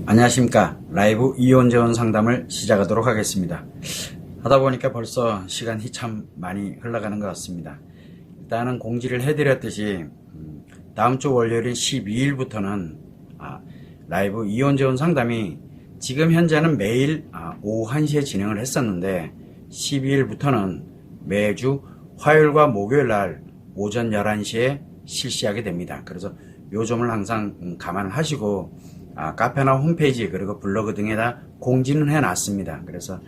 안녕하십니까. 라이브 이혼 재혼 상담을 시작하도록 하겠습니다. 하다 보니까 벌써 시간이 참 많이 흘러가는 것 같습니다. 일단은 공지를 해드렸듯이 다음 주 월요일인 12일부터는 라이브 이혼 재혼 상담이 지금 현재는 매일 오후 1시에 진행을 했었는데 12일부터는 매주 화요일과 목요일 날 오전 11시에 실시하게 됩니다. 그래서 요 점을 항상 감안을 하시고 카페나 홈페이지 그리고 블로그 등에다 공지는 해놨습니다. 그래서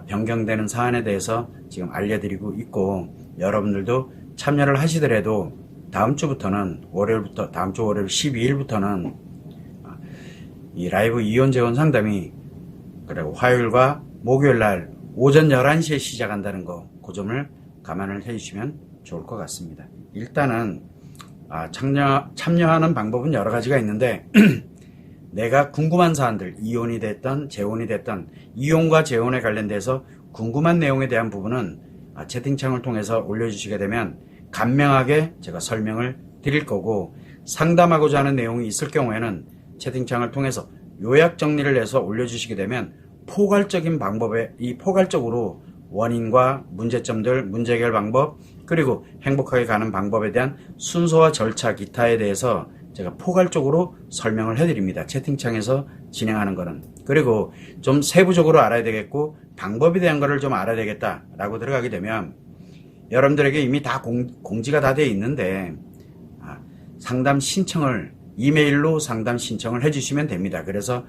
변경되는 사안에 대해서 지금 알려드리고 있고, 여러분들도 참여를 하시더라도 다음 주부터는 다음 주 월요일 12일부터는 이 라이브 이혼 재혼 상담이 그리고 화요일과 목요일 날 오전 11시에 시작한다는 거, 그 점을 감안을 해주시면 좋을 것 같습니다. 일단은 참여하는 방법은 여러 가지가 있는데 내가 궁금한 사안들, 이혼이 됐던 재혼이 됐던 이혼과 재혼에 관련돼서 궁금한 내용에 대한 부분은 채팅창을 통해서 올려주시게 되면 간명하게 제가 설명을 드릴 거고, 상담하고자 하는 내용이 있을 경우에는 채팅창을 통해서 요약 정리를 해서 올려주시게 되면 포괄적인 방법에 포괄적으로 원인과 문제점들, 문제 해결 방법, 그리고 행복하게 가는 방법에 대한 순서와 절차 기타에 대해서 제가 포괄적으로 설명을 해드립니다. 채팅창에서 진행하는 거는. 그리고 좀 세부적으로 알아야 되겠고 방법에 대한 거를 좀 알아야 되겠다라고 들어가게 되면 여러분들에게 이미 다 공지가 다 되어 있는데 상담 신청을 이메일로 상담 신청을 해주시면 됩니다. 그래서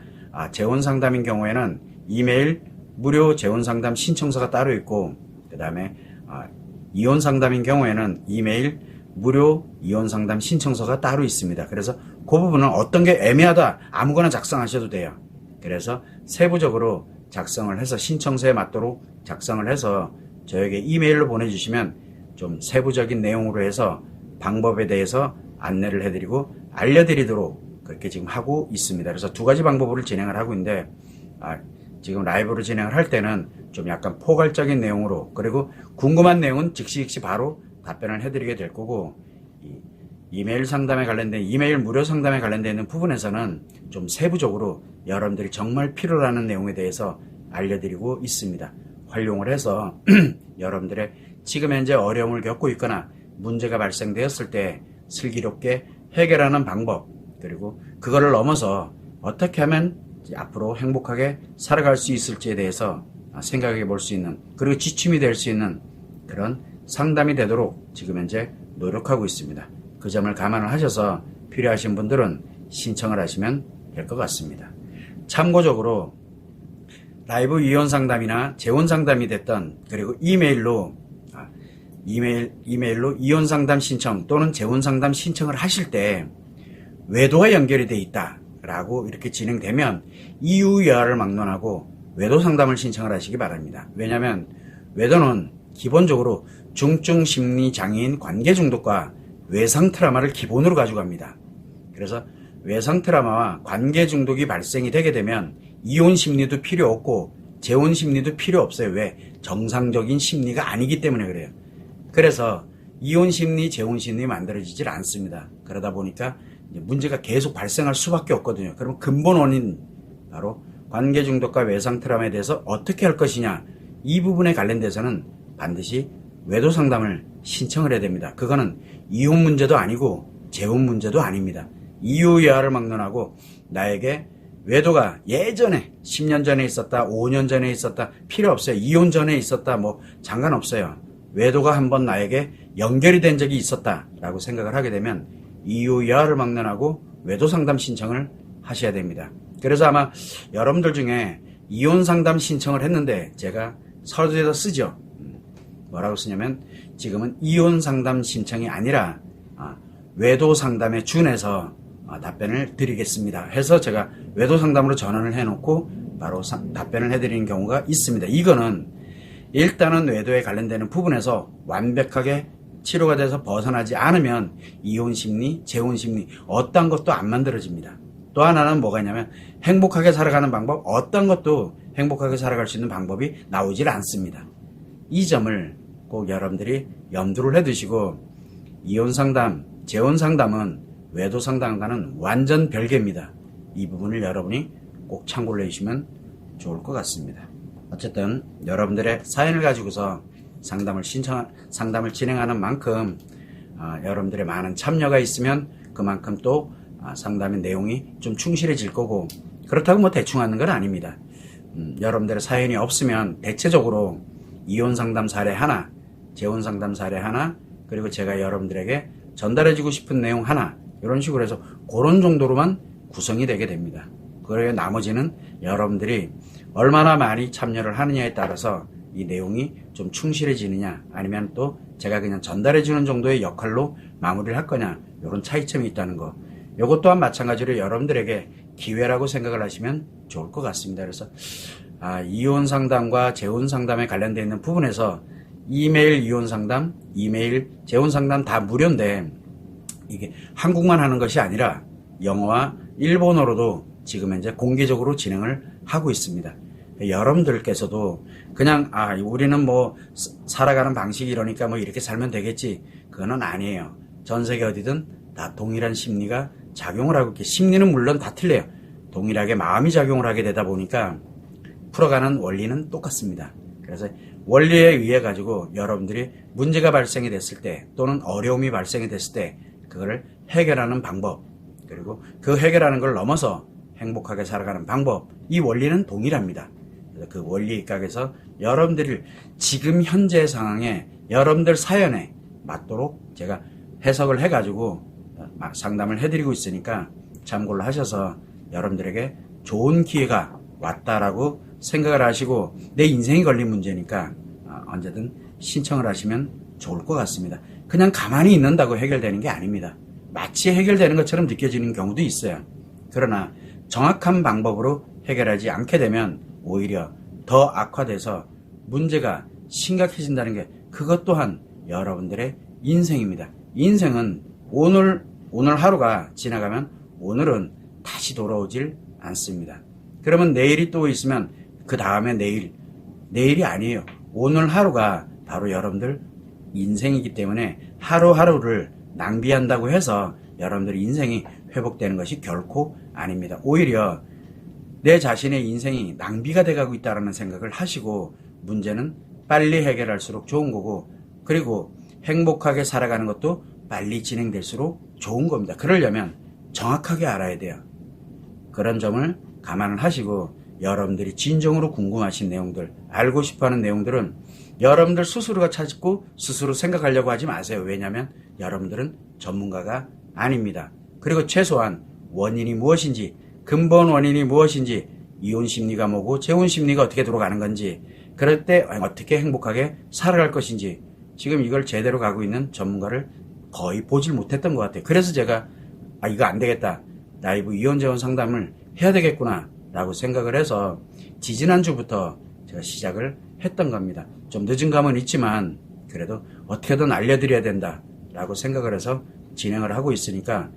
재혼 상담인 경우에는 이메일 무료 재혼 상담 신청서가 따로 있고, 그 다음에 이혼 상담인 경우에는 이메일 무료 이혼 상담 신청서가 따로 있습니다. 그래서 그 부분은 어떤 게 애매하다 아무거나 작성하셔도 돼요. 그래서 세부적으로 작성을 해서 신청서에 맞도록 작성을 해서 저에게 이메일로 보내주시면 좀 세부적인 내용으로 해서 방법에 대해서 안내를 해드리고 알려드리도록 그렇게 지금 하고 있습니다. 그래서 두 가지 방법으로 진행을 하고 있는데 지금 라이브로 진행을 할 때는 좀 약간 포괄적인 내용으로, 그리고 궁금한 내용은 즉시 바로 답변을 해드리게 될 거고, 이메일 상담에 관련된 이메일 무료 상담에 관련되어 있는 부분에서는 좀 세부적으로 여러분들이 정말 필요로 하는 내용에 대해서 알려드리고 있습니다. 활용을 해서 여러분들의 지금 현재 어려움을 겪고 있거나 문제가 발생되었을 때 슬기롭게 해결하는 방법, 그리고 그거를 넘어서 어떻게 하면 앞으로 행복하게 살아갈 수 있을지에 대해서 생각해 볼 수 있는, 그리고 지침이 될 수 있는 그런 상담이 되도록 지금 현재 노력하고 있습니다. 그 점을 감안을 하셔서 필요하신 분들은 신청을 하시면 될 것 같습니다. 참고적으로 라이브 이혼 상담이나 재혼 상담이 됐던, 그리고 이메일로 이혼 상담 신청 또는 재혼 상담 신청을 하실 때 외도와 연결이 돼 있다 라고 이렇게 진행되면 이유여하를 막론하고 외도 상담을 신청을 하시기 바랍니다. 왜냐하면 외도는 기본적으로 중증 심리 장애인 관계 중독과 외상 트라우마를 기본으로 가져갑니다. 그래서 외상 트라우마와 관계 중독이 발생이 되게 되면 이혼 심리도 필요 없고 재혼 심리도 필요 없어요. 왜? 정상적인 심리가 아니기 때문에 그래요. 그래서 이혼 심리, 재혼 심리 만들어지질 않습니다. 그러다 보니까 문제가 계속 발생할 수밖에 없거든요. 그러면 근본 원인, 바로 관계 중독과 외상 트라우마에 대해서 어떻게 할 것이냐, 이 부분에 관련돼서는 반드시 외도 상담을 신청을 해야 됩니다. 그거는 이혼 문제도 아니고 재혼 문제도 아닙니다. 이유여하를 막론하고 나에게 외도가 예전에 10년 전에 있었다, 5년 전에 있었다, 필요 없어요. 이혼 전에 있었다, 뭐 상관없어요. 외도가 한번 나에게 연결이 된 적이 있었다 라고 생각을 하게 되면 이유여하를 막론하고 외도 상담 신청을 하셔야 됩니다. 그래서 아마 여러분들 중에 이혼 상담 신청을 했는데 제가 서류에다 쓰죠. 뭐라고 쓰냐면 지금은 이혼 상담 신청이 아니라 외도 상담에 준해서 답변을 드리겠습니다 해서 제가 외도 상담으로 전환을 해놓고 바로 답변을 해드리는 경우가 있습니다. 이거는 일단은 외도에 관련되는 부분에서 완벽하게 치료가 돼서 벗어나지 않으면 이혼 심리, 재혼 심리 어떤 것도 안 만들어집니다. 또 하나는 뭐가 있냐면 행복하게 살아가는 방법, 어떤 것도 행복하게 살아갈 수 있는 방법이 나오질 않습니다. 이 점을 꼭 여러분들이 염두를 해두시고, 이혼 상담, 재혼 상담은 외도 상담과는 완전 별개입니다. 이 부분을 여러분이 꼭 참고를 해주시면 좋을 것 같습니다. 어쨌든 여러분들의 사연을 가지고서 상담을 진행하는 만큼 여러분들의 많은 참여가 있으면 그만큼 또 상담의 내용이 좀 충실해질 거고, 그렇다고 뭐 대충 하는 건 아닙니다. 여러분들의 사연이 없으면 대체적으로 이혼 상담 사례 하나, 재혼 상담 사례 하나, 그리고 제가 여러분들에게 전달해주고 싶은 내용 하나, 이런 식으로 해서 그런 정도로만 구성이 되게 됩니다. 그리고 나머지는 여러분들이 얼마나 많이 참여를 하느냐에 따라서 이 내용이 좀 충실해지느냐, 아니면 또 제가 그냥 전달해주는 정도의 역할로 마무리를 할 거냐, 이런 차이점이 있다는 거. 이것 또한 마찬가지로 여러분들에게 기회라고 생각을 하시면 좋을 것 같습니다. 그래서 이혼 상담과 재혼 상담에 관련되어 있는 부분에서 이메일 이혼 상담, 이메일 재혼 상담 다 무료인데, 이게 한국만 하는 것이 아니라 영어와 일본어로도 지금 현재 공개적으로 진행을 하고 있습니다. 여러분들께서도 그냥 우리는 뭐 살아가는 방식이 이러니까 뭐 이렇게 살면 되겠지, 그거는 아니에요. 전 세계 어디든 다 동일한 심리가 작용을 하고 있고, 심리는 물론 다 틀려요. 동일하게 마음이 작용을 하게 되다 보니까 풀어가는 원리는 똑같습니다. 그래서 원리에 의해 가지고 여러분들이 문제가 발생이 됐을 때, 또는 어려움이 발생이 됐을 때 그거를 해결하는 방법, 그리고 그 해결하는 걸 넘어서 행복하게 살아가는 방법, 이 원리는 동일합니다. 그래서 그 원리에 입각해서 여러분들이 지금 현재 상황에 여러분들 사연에 맞도록 제가 해석을 해가지고 상담을 해드리고 있으니까 참고를 하셔서 여러분들에게 좋은 기회가 왔다라고 생각을 하시고, 내 인생이 걸린 문제니까 언제든 신청을 하시면 좋을 것 같습니다. 그냥 가만히 있는다고 해결되는 게 아닙니다. 마치 해결되는 것처럼 느껴지는 경우도 있어요. 그러나 정확한 방법으로 해결하지 않게 되면 오히려 더 악화돼서 문제가 심각해진다는 게, 그것 또한 여러분들의 인생입니다. 인생은 오늘 하루가 지나가면 오늘은 다시 돌아오질 않습니다. 그러면 내일이 또 있으면 그 다음에 내일이 아니에요. 오늘 하루가 바로 여러분들 인생이기 때문에 하루하루를 낭비한다고 해서 여러분들 인생이 회복되는 것이 결코 아닙니다. 오히려 내 자신의 인생이 낭비가 돼가고 있다는 생각을 하시고, 문제는 빨리 해결할수록 좋은 거고, 그리고 행복하게 살아가는 것도 빨리 진행될수록 좋은 겁니다. 그러려면 정확하게 알아야 돼요. 그런 점을 감안을 하시고, 여러분들이 진정으로 궁금하신 내용들, 알고 싶어하는 내용들은 여러분들 스스로가 찾고 스스로 생각하려고 하지 마세요. 왜냐하면 여러분들은 전문가가 아닙니다. 그리고 최소한 원인이 무엇인지, 근본 원인이 무엇인지, 이혼 심리가 뭐고 재혼 심리가 어떻게 돌아가는 건지, 그럴 때 어떻게 행복하게 살아갈 것인지, 지금 이걸 제대로 가고 있는 전문가를 거의 보질 못했던 것 같아요. 그래서 제가 이거 안 되겠다, 라이브 이혼 재혼 상담을 해야 되겠구나 라고 생각을 해서 지지난주부터 제가 시작을 했던 겁니다. 좀 늦은 감은 있지만 그래도 어떻게든 알려드려야 된다 라고 생각을 해서 진행을 하고 있으니까,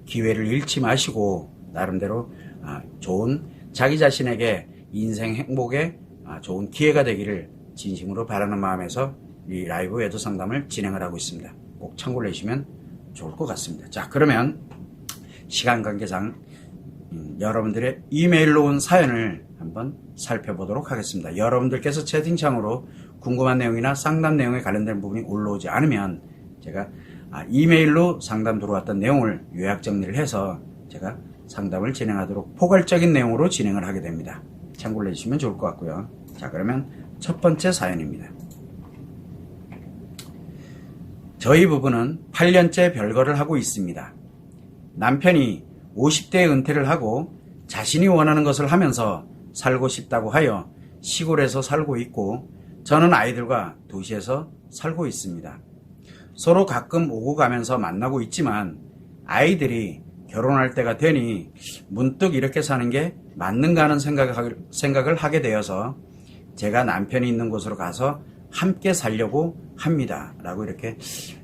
기회를 잃지 마시고 나름대로 좋은, 자기 자신에게 인생 행복에 좋은 기회가 되기를 진심으로 바라는 마음에서 이 라이브 외도 상담을 진행을 하고 있습니다. 꼭 참고를 해주시면 좋을 것 같습니다. 자, 그러면 시간 관계상 여러분들의 이메일로 온 사연을 한번 살펴보도록 하겠습니다. 여러분들께서 채팅창으로 궁금한 내용이나 상담 내용에 관련된 부분이 올라오지 않으면 제가 이메일로 상담 들어왔던 내용을 요약 정리를 해서 제가 상담을 진행하도록 포괄적인 내용으로 진행을 하게 됩니다. 참고를 해주시면 좋을 것 같고요. 자, 그러면 첫 번째 사연입니다. 저희 부부는 8년째 별거를 하고 있습니다. 남편이 50대에 은퇴를 하고 자신이 원하는 것을 하면서 살고 싶다고 하여 시골에서 살고 있고, 저는 아이들과 도시에서 살고 있습니다. 서로 가끔 오고 가면서 만나고 있지만 아이들이 결혼할 때가 되니 문득 이렇게 사는 게 맞는가 하는 생각을 하게 되어서 제가 남편이 있는 곳으로 가서 함께 살려고 합니다. 라고 이렇게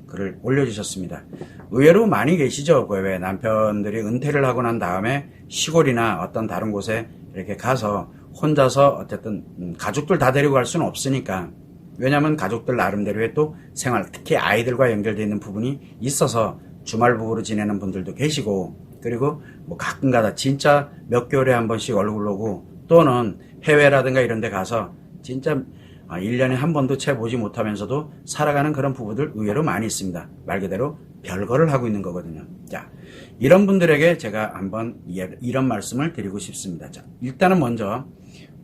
글을 올려주셨습니다. 의외로 많이 계시죠? 왜 남편들이 은퇴를 하고 난 다음에 시골이나 어떤 다른 곳에 이렇게 가서 혼자서 어쨌든 가족들 다 데리고 갈 수는 없으니까, 왜냐하면 가족들 나름대로의 또 생활, 특히 아이들과 연결되어 있는 부분이 있어서 주말 부부로 지내는 분들도 계시고, 그리고 뭐 가끔가다 진짜 몇 개월에 한 번씩 얼굴 보고 또는 해외라든가 이런 데 가서 진짜 1년에 한 번도 채 보지 못하면서도 살아가는 그런 부부들 의외로 많이 있습니다. 말 그대로 별거를 하고 있는 거거든요. 자, 이런 분들에게 제가 한번 이런 말씀을 드리고 싶습니다. 자, 일단은 먼저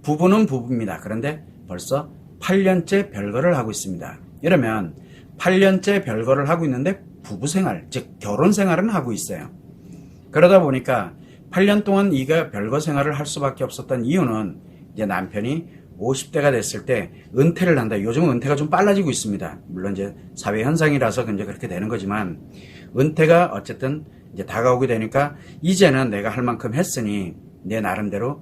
부부는 부부입니다. 그런데 벌써 8년째 별거를 하고 있습니다. 이러면 8년째 별거를 하고 있는데 부부 생활, 즉 결혼 생활은 하고 있어요. 그러다 보니까 8년 동안 이가 별거 생활을 할 수밖에 없었던 이유는 이제 남편이 50대가 됐을 때 은퇴를 한다. 요즘은 은퇴가 좀 빨라지고 있습니다. 물론 이제 사회 현상이라서 이제 그렇게 되는 거지만 은퇴가 어쨌든 이제 다가오게 되니까 이제는 내가 할 만큼 했으니 내 나름대로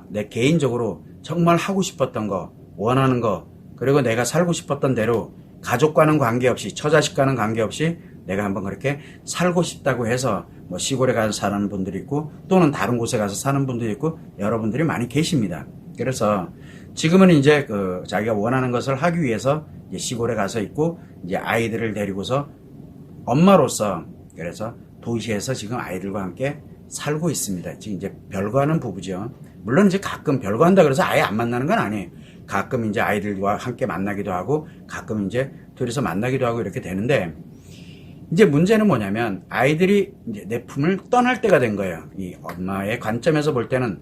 내 개인적으로 정말 하고 싶었던 거, 원하는 거, 그리고 내가 살고 싶었던 대로 가족과는 관계없이 처자식과는 관계없이 내가 한번 그렇게 살고 싶다고 해서 뭐 시골에 가서 사는 분들이 있고 또는 다른 곳에 가서 사는 분들이 있고 여러분들이 많이 계십니다. 그래서 지금은 이제 자기가 원하는 것을 하기 위해서 이제 시골에 가서 있고 이제 아이들을 데리고서 엄마로서 그래서 도시에서 지금 아이들과 함께 살고 있습니다. 지금 이제 별거하는 부부죠. 물론 이제 가끔 별거한다 그래서 아예 안 만나는 건 아니에요. 가끔 이제 아이들과 함께 만나기도 하고 가끔 이제 둘이서 만나기도 하고 이렇게 되는데 이제 문제는 뭐냐면 아이들이 이제 내 품을 떠날 때가 된 거예요. 이 엄마의 관점에서 볼 때는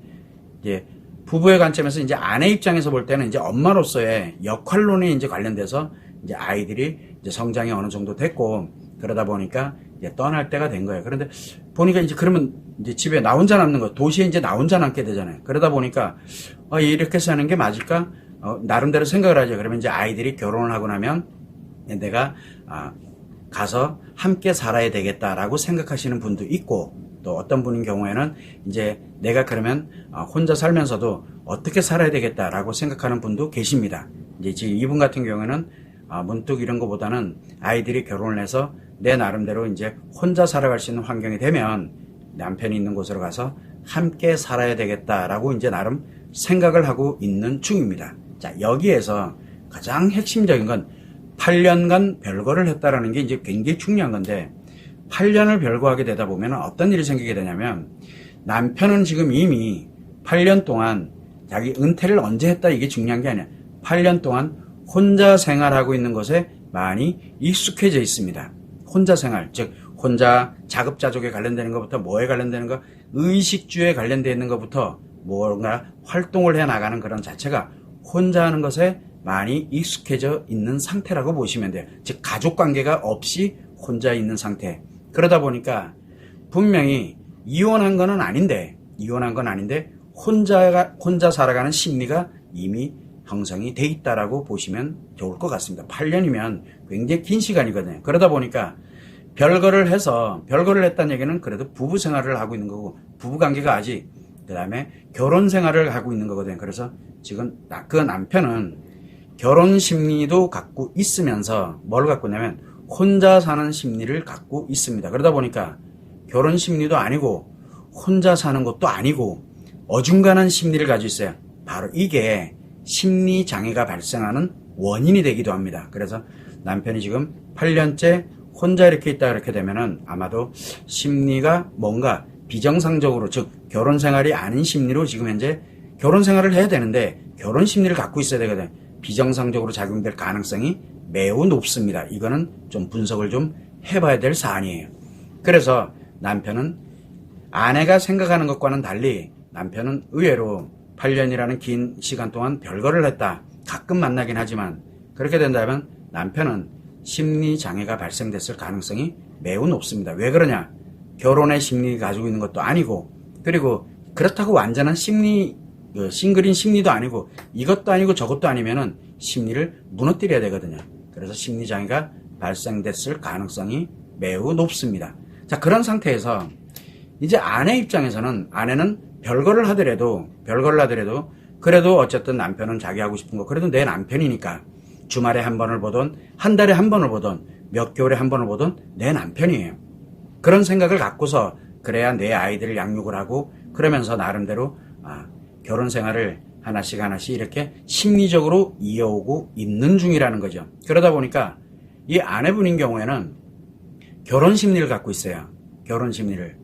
이제 부부의 관점에서 이제 아내 입장에서 볼 때는 이제 엄마로서의 역할론에 이제 관련돼서 이제 아이들이 이제 성장이 어느 정도 됐고 그러다 보니까 이제 떠날 때가 된 거예요. 그런데 보니까 이제 그러면 이제 집에 나 혼자 남는 거, 도시에 이제 나 혼자 남게 되잖아요. 그러다 보니까 이렇게 사는 게 맞을까? 나름대로 생각을 하죠. 그러면 이제 아이들이 결혼을 하고 나면 내가 가서 함께 살아야 되겠다라고 생각하시는 분도 있고 또 어떤 분인 경우에는 이제 내가 그러면 혼자 살면서도 어떻게 살아야 되겠다라고 생각하는 분도 계십니다. 이제 지금 이분 같은 경우에는 문득 이런 것보다는 아이들이 결혼을 해서 내 나름대로 이제 혼자 살아갈 수 있는 환경이 되면 남편이 있는 곳으로 가서 함께 살아야 되겠다라고 이제 나름 생각을 하고 있는 중입니다. 자, 여기에서 가장 핵심적인 건 8년간 별거를 했다라는 게 이제 굉장히 중요한 건데 8년을 별거하게 되다 보면 어떤 일이 생기게 되냐면 남편은 지금 이미 8년 동안 자기 은퇴를 언제 했다 이게 중요한 게 아니야. 8년 동안 혼자 생활하고 있는 것에 많이 익숙해져 있습니다. 혼자 생활, 즉 혼자 자급자족에 관련되는 것부터 뭐에 관련되는 거, 의식주에 관련되어 있는 것부터 뭔가 활동을 해나가는 그런 자체가 혼자 하는 것에 많이 익숙해져 있는 상태라고 보시면 돼요. 즉 가족관계가 없이 혼자 있는 상태. 그러다 보니까 분명히 이혼한 건 아닌데 혼자 살아가는 심리가 이미 형성이 돼 있다라고 보시면 좋을 것 같습니다. 8년이면 굉장히 긴 시간이거든요. 그러다 보니까 별거를 했다는 얘기는 그래도 부부 생활을 하고 있는 거고 부부관계가 아직 그 다음에 결혼 생활을 하고 있는 거거든요. 그래서 지금 그 남편은 결혼 심리도 갖고 있으면서 뭘 갖고 있냐면 혼자 사는 심리를 갖고 있습니다. 그러다 보니까 결혼 심리도 아니고 혼자 사는 것도 아니고 어중간한 심리를 가지고 있어요. 바로 이게 심리 장애가 발생하는 원인이 되기도 합니다. 그래서 남편이 지금 8년째 혼자 이렇게 있다 이렇게 되면은 아마도 심리가 뭔가 비정상적으로 즉 결혼 생활이 아닌 심리로 지금 현재 결혼 생활을 해야 되는데 결혼 심리를 갖고 있어야 되거든요. 비정상적으로 작용될 가능성이 매우 높습니다. 이거는 좀 분석을 좀 해봐야 될 사안이에요. 그래서 남편은 아내가 생각하는 것과는 달리 남편은 의외로 8년이라는 긴 시간 동안 별거를 했다. 가끔 만나긴 하지만 그렇게 된다면 남편은 심리장애가 발생됐을 가능성이 매우 높습니다. 왜 그러냐? 결혼의 심리 가지고 있는 것도 아니고 그리고 그렇다고 완전한 싱글인 심리도 아니고 이것도 아니고 저것도 아니면은 심리를 무너뜨려야 되거든요. 그래서 심리장애가 발생됐을 가능성이 매우 높습니다. 자, 그런 상태에서 이제 아내 입장에서는 아내는 별거를 하더라도 그래도 어쨌든 남편은 자기 하고 싶은 거 그래도 내 남편이니까 주말에 한 번을 보던 한 달에 한 번을 보던 몇 개월에 한 번을 보던 내 남편이에요. 그런 생각을 갖고서 그래야 내 아이들을 양육을 하고 그러면서 나름대로 결혼 생활을 하나씩 이렇게 심리적으로 이어오고 있는 중이라는 거죠. 그러다 보니까 이 아내분인 경우에는 결혼 심리를 갖고 있어요. 결혼 심리를.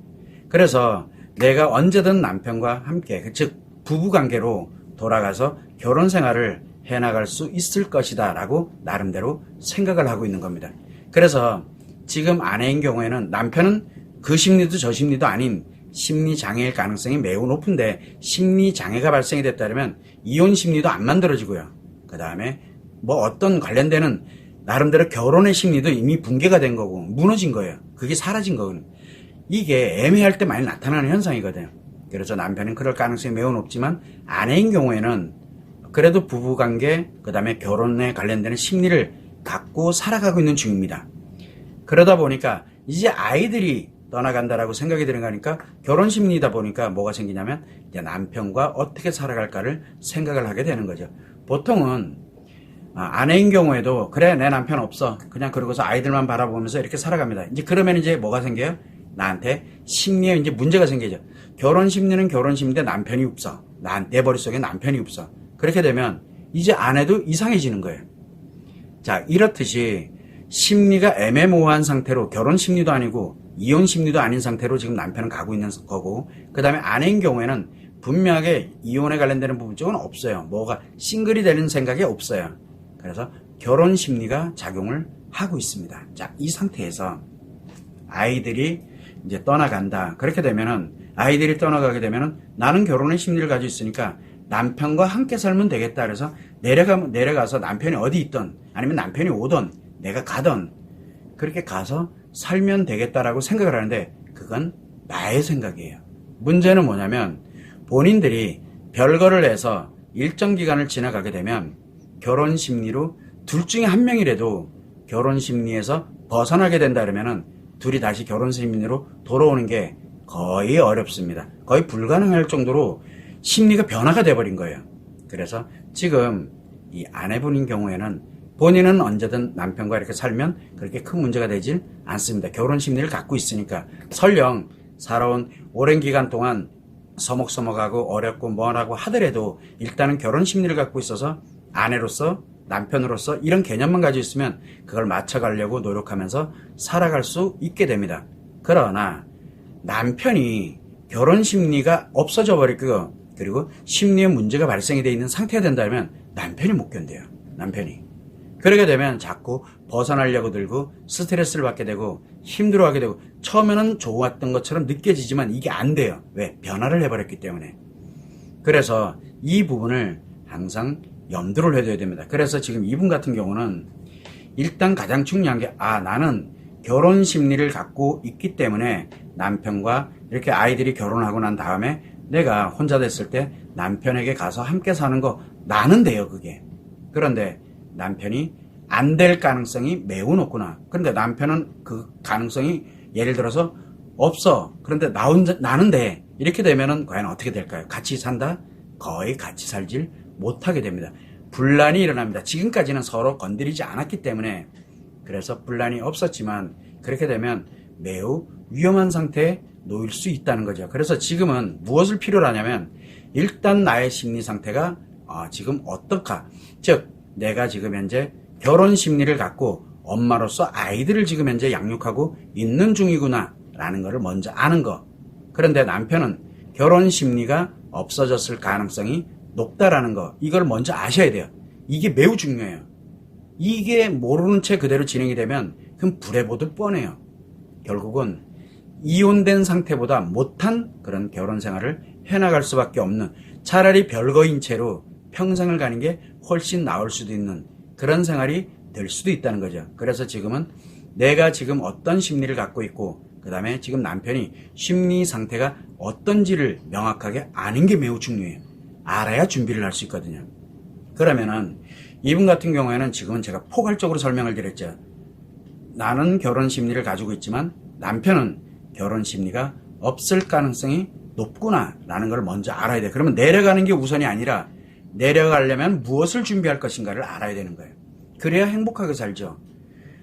그래서 내가 언제든 남편과 함께, 즉 부부관계로 돌아가서 결혼 생활을 해나갈 수 있을 것이다 라고 나름대로 생각을 하고 있는 겁니다. 그래서 지금 아내인 경우에는 남편은 그 심리도 저 심리도 아닌 심리장애일 가능성이 매우 높은데, 심리장애가 발생이 됐다면 이혼 심리도 안 만들어지고요. 그 다음에 뭐 어떤 관련되는 나름대로 결혼의 심리도 이미 붕괴가 된 거고 무너진 거예요. 그게 사라진 거거든요. 이게 애매할 때 많이 나타나는 현상이거든요. 그래서 남편은 그럴 가능성이 매우 높지만, 아내인 경우에는 그래도 부부관계, 그 다음에 결혼에 관련되는 심리를 갖고 살아가고 있는 중입니다. 그러다 보니까 이제 아이들이 떠나간다라고 생각이 드는 거니까 결혼 심리이다 보니까 뭐가 생기냐면 이제 남편과 어떻게 살아갈까를 생각을 하게 되는 거죠. 보통은 아내인 경우에도 그래 내 남편 없어 그냥 그러고서 아이들만 바라보면서 이렇게 살아갑니다. 이제 그러면 이제 뭐가 생겨요? 나한테 심리에 이제 문제가 생기죠. 결혼 심리는 결혼 심리인데 남편이 없어. 내 머릿속에 남편이 없어. 그렇게 되면 이제 아내도 이상해지는 거예요. 자, 이렇듯이 심리가 애매모호한 상태로, 결혼 심리도 아니고 이혼 심리도 아닌 상태로 지금 남편은 가고 있는 거고, 그 다음에 아내인 경우에는 분명하게 이혼에 관련되는 부분 쪽은 없어요. 뭐가 싱글이 되는 생각이 없어요. 그래서 결혼 심리가 작용을 하고 있습니다. 자, 이 상태에서 아이들이 이제 떠나간다. 그렇게 되면은, 아이들이 떠나가게 되면은 나는 결혼의 심리를 가지고 있으니까 남편과 함께 살면 되겠다. 그래서 내려가서 남편이 어디 있든 아니면 남편이 오든 내가 가든 그렇게 가서 살면 되겠다라고 생각을 하는데, 그건 나의 생각이에요. 문제는 뭐냐면 본인들이 별거를 해서 일정 기간을 지나가게 되면 결혼 심리로 둘 중에 한 명이라도 결혼 심리에서 벗어나게 된다 그러면은 둘이 다시 결혼 심리로 돌아오는 게 거의 어렵습니다. 거의 불가능할 정도로 심리가 변화가 돼버린 거예요. 그래서 지금 이 아내분인 경우에는 본인은 언제든 남편과 이렇게 살면 그렇게 큰 문제가 되질 않습니다. 결혼 심리를 갖고 있으니까. 설령 살아온 오랜 기간 동안 서먹서먹하고 어렵고 뭐라고 하더라도 일단은 결혼 심리를 갖고 있어서 아내로서, 남편으로서 이런 개념만 가지고 있으면 그걸 맞춰가려고 노력하면서 살아갈 수 있게 됩니다. 그러나 남편이 결혼 심리가 없어져 버리고, 그리고 심리에 문제가 발생이 되어 있는 상태가 된다면 남편이 못 견뎌요. 남편이. 그러게 되면 자꾸 벗어나려고 들고 스트레스를 받게 되고 힘들어하게 되고, 처음에는 좋았던 것처럼 느껴지지만 이게 안 돼요. 왜? 변화를 해버렸기 때문에. 그래서 이 부분을 항상 염두를 해둬야 됩니다. 그래서 지금 이분 같은 경우는 일단 가장 중요한 게, 나는 결혼 심리를 갖고 있기 때문에 남편과 이렇게 아이들이 결혼하고 난 다음에 내가 혼자 됐을 때 남편에게 가서 함께 사는 거 나는 돼요, 그게. 그런데 남편이 안 될 가능성이 매우 높구나. 그런데 남편은 그 가능성이 예를 들어서 없어. 그런데 나는 돼. 이렇게 되면은 과연 어떻게 될까요? 같이 산다? 거의 같이 살질 못하게 됩니다. 분란이 일어납니다. 지금까지는 서로 건드리지 않았기 때문에. 그래서 분란이 없었지만 그렇게 되면 매우 위험한 상태에 놓일 수 있다는 거죠. 그래서 지금은 무엇을 필요로 하냐면, 일단 나의 심리 상태가 지금 어떨까? 즉 내가 지금 현재 결혼 심리를 갖고 엄마로서 아이들을 지금 현재 양육하고 있는 중이구나 라는 것을 먼저 아는 거. 그런데 남편은 결혼 심리가 없어졌을 가능성이 높다라는 거, 이걸 먼저 아셔야 돼요. 이게 매우 중요해요. 이게 모르는 채 그대로 진행이 되면 그럼 불에 보듯 뻔해요. 결국은 이혼된 상태보다 못한 그런 결혼 생활을 해나갈 수밖에 없는, 차라리 별거인 채로 평생을 가는 게 훨씬 나을 수도 있는 그런 생활이 될 수도 있다는 거죠. 그래서 지금은 내가 지금 어떤 심리를 갖고 있고, 그 다음에 지금 남편이 심리 상태가 어떤지를 명확하게 아는 게 매우 중요해요. 알아야 준비를 할 수 있거든요. 그러면은 이분 같은 경우에는 지금은 제가 포괄적으로 설명을 드렸죠. 나는 결혼 심리를 가지고 있지만 남편은 결혼 심리가 없을 가능성이 높구나 라는 걸 먼저 알아야 돼요. 그러면 내려가는 게 우선이 아니라 내려가려면 무엇을 준비할 것인가를 알아야 되는 거예요. 그래야 행복하게 살죠.